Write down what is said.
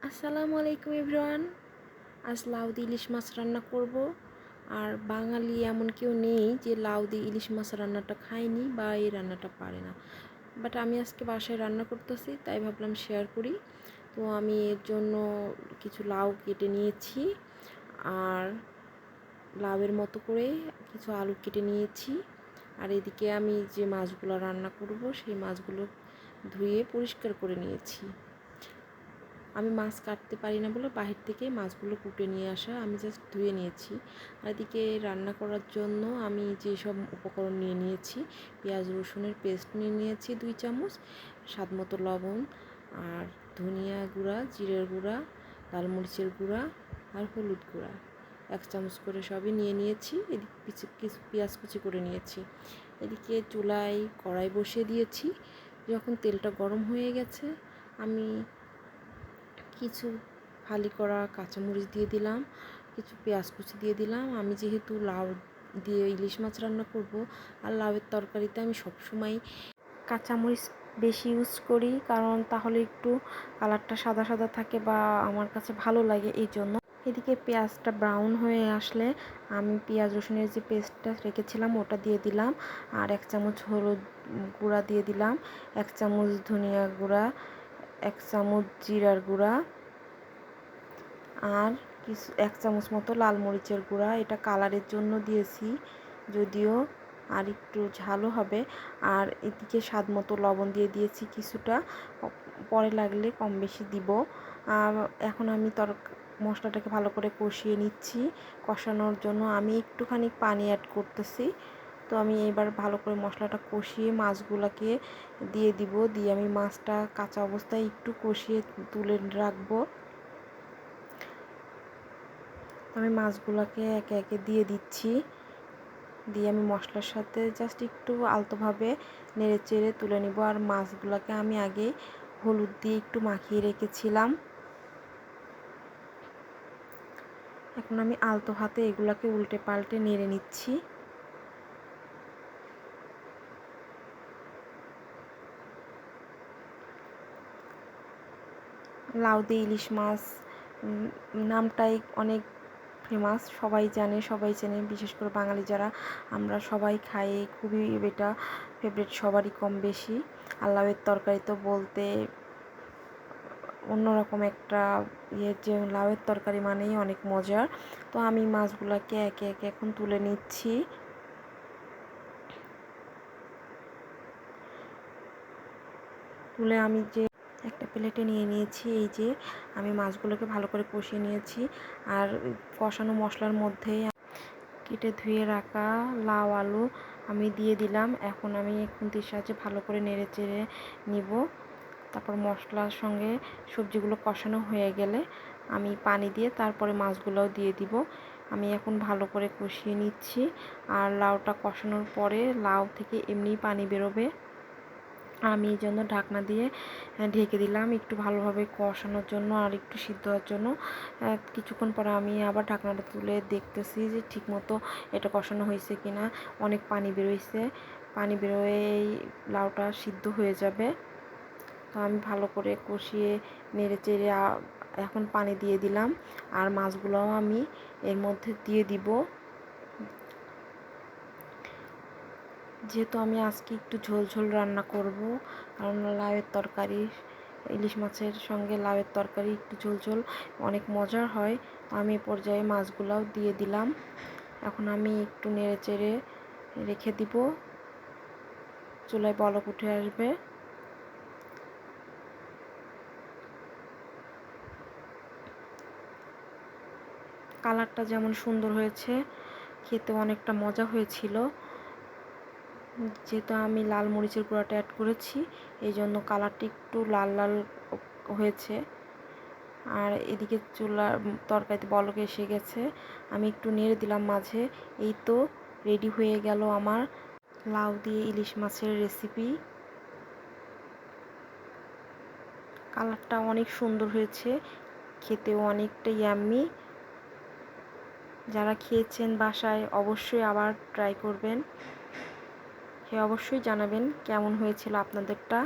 আসসালামু আলাইকুম এভরিওয়ান। আজ লাউ দিয়ে ইলিশ মাছ রান্না করব। আর বাঙালি এমন কেউ নেই যে লাউ দিয়ে ইলিশ মাছ রান্নাটা খায়নি বা এই রান্নাটা পারে না। বাট আমি আজকে বাসায় রান্না করতেছি, তাই ভাবলাম শেয়ার করি। তো আমি এর জন্য কিছু লাউ কেটে নিয়েছি, আর লাউয়ের মতো করে কিছু আলু কেটে নিয়েছি। আর এদিকে আমি যে মাছগুলো রান্না করব সেই মাছগুলো ধুয়ে পরিষ্কার করে নিয়েছি। আমি মাছ কাটতে পারি না বলে বাহির থেকে মাছগুলো কুটে নিয়ে আসা, আমি জাস্ট ধুয়ে নিয়েছি। আর এদিকে রান্না করার জন্য আমি যেসব উপকরণ নিয়ে নিয়েছি, পেঁয়াজ রসুনের পেস্ট নিয়ে নিয়েছি 2 চামচ, স্বাদ মতো লবণ, আর ধনিয়া গুঁড়া, জিরের গুঁড়া, লাল মরিচের গুঁড়া আর হলুদ গুঁড়া 1 চামচ করে সবই নিয়ে নিয়েছি। এদিকে কিছু পেঁয়াজ কুচি করে নিয়েছি। এদিকে চুলায় কড়াই বসিয়ে দিয়েছি। যখন তেলটা গরম হয়ে গেছে, আমি কিছু ফালি করা কাঁচামরিচ দিয়ে দিলাম, কিছু পেঁয়াজ কুচি দিয়ে দিলাম। আমি যেহেতু লাউ দিয়ে ইলিশ মাছ রান্না করব, আর লাউয়ের তরকারিতে আমি সবসময় কাঁচামরিচ বেশি ইউজ করি, কারণ তাহলে একটু কালারটা সাদা সাদা থাকে বা আমার কাছে ভালো লাগে, এই জন্য। এদিকে পেঁয়াজটা ব্রাউন হয়ে আসলে আমি পেঁয়াজ রসুনের যে পেস্টটা রেখেছিলাম ওটা দিয়ে দিলাম, আর 1 চামচ হলুদ গুঁড়া দিয়ে দিলাম, 1 চামচ ধনিয়া গুঁড়া, 1 চামচ জিরার গুঁড়া, আর কিছু 1 চামচ মতো লাল মরিচের গুঁড়া। এটা কালারের জন্য দিয়েছি যদিও, আর একটু ঝালও হবে। আর এদিকে স্বাদ মতো লবণ দিয়ে দিয়েছি কিছুটা, পরে লাগলে কম বেশি দিব। এখন আমি মশলাটাকে ভালো করে কষিয়ে নিচ্ছি। কষানোর জন্য আমি একটুখানি পানি অ্যাড করতেছি। তো আমি এবার ভালো করে মশলাটা কষিয়ে মাছগুলোকে দিয়ে দিব। দিয়ে আমি মাছটা কাঁচা অবস্থায় একটু কষিয়ে তুলে রাখবো। আমি মাছগুলোকে একে একে দিয়ে দিচ্ছি। দিয়ে আমি মশলার সাথে জাস্ট একটু আলতোভাবে নেড়ে চেড়ে তুলে নিব। আর মাছগুলোকে আমি আগে হলুদ দিয়ে একটু মাখিয়ে রেখেছিলাম। এখন আমি আলতো হাতে এগুলোকে উল্টে পাল্টে নেড়ে নিচ্ছি। লাউ দিয়ে ইলিশ মাছ নামটাই অনেক ফেমাস, সবাই জানে, সবাই চেনে। বিশেষ করে বাঙালি যারা আমরা সবাই খাই, খুবই এটা ফেভারিট সবারই কম বেশি। আর লাউয়ের তরকারি তো বলতে অন্যরকম একটা যে লাউয়ের তরকারি মানেই অনেক মজার। তো আমি মাছগুলোকে একে একে এখন তুলে নিচ্ছি। তুলে আমি যে একটা প্লেটে নিয়ে নিয়েছি। এই যে আমি মাছগুলোকে ভালো করে কষিয়ে নিয়েছি, আর কষানো মশলার মধ্যেই কেটে ধুয়ে রাখা লাউ আলু আমি দিয়ে দিলাম। এখন আমি খুন্তির সাহায্যে ভালো করে নেড়ে চেড়ে নিব। তারপর মশলার সঙ্গে সবজিগুলো কষানো হয়ে গেলে আমি পানি দিয়ে তারপরে মাছগুলোও দিয়ে দিব। আমি এখন ভালো করে কষিয়ে নিচ্ছি। আর লাউটা কষানোর পরে লাউ থেকে এমনিই পানি বেরোবে। আমি এই জন্য ঢাকনা দিয়ে ঢেকে দিলাম একটু ভালোভাবে কষানোর জন্য আর একটু সিদ্ধ হওয়ার জন্য। কিছুক্ষণ পরে আমি আবার ঢাকনাটা তুলে দেখতেছি যে ঠিকমতো এটা কষানো হয়েছে কিনা। অনেক পানি বেরোইছে, পানি বেরোয়েই লাউটা সিদ্ধ হয়ে যাবে। তো আমি ভালো করে কষিয়ে নেড়ে চেড়ে এখন পানি দিয়ে দিলাম, আর মাছগুলোও আমি এর মধ্যে দিয়ে দিব। যেহেতু আমি আজকে একটু ঝোল ঝোল রান্না করব, কারণ লাউয়ের তরকারি, ইলিশ মাছের সঙ্গে লাউয়ের তরকারি একটু ঝোল ঝোল অনেক মজার হয়। আমি এ পর্যায়ে মাছগুলোও দিয়ে দিলাম। এখন আমি একটু নেড়ে চেড়ে রেখে দিব, চুলায় বলক উঠে আসবে। কালারটা যেমন সুন্দর হয়েছে, খেতে অনেকটা মজা হয়েছিল। যেহেতু আমি লাল মরিচের গুঁড়াটা অ্যাড করেছি, এই জন্য কালারটি একটু লাল লাল হয়েছে। আর এদিকে চুলার তরকারিতে বলক এসে গেছে, আমি একটু নেড়ে দিলাম মাঝে। এই তো রেডি হয়ে গেল আমার লাউ দিয়ে ইলিশ মাছের রেসিপি। কালারটা অনেক সুন্দর হয়েছে, খেতেও অনেকটা ইয়াম্মি। যারা খেয়েছেন বাসায় অবশ্যই আবার ট্রাই করবেন, খেয়ে অবশ্যই জানাবেন কেমন হয়েছিল আপনাদেরটা।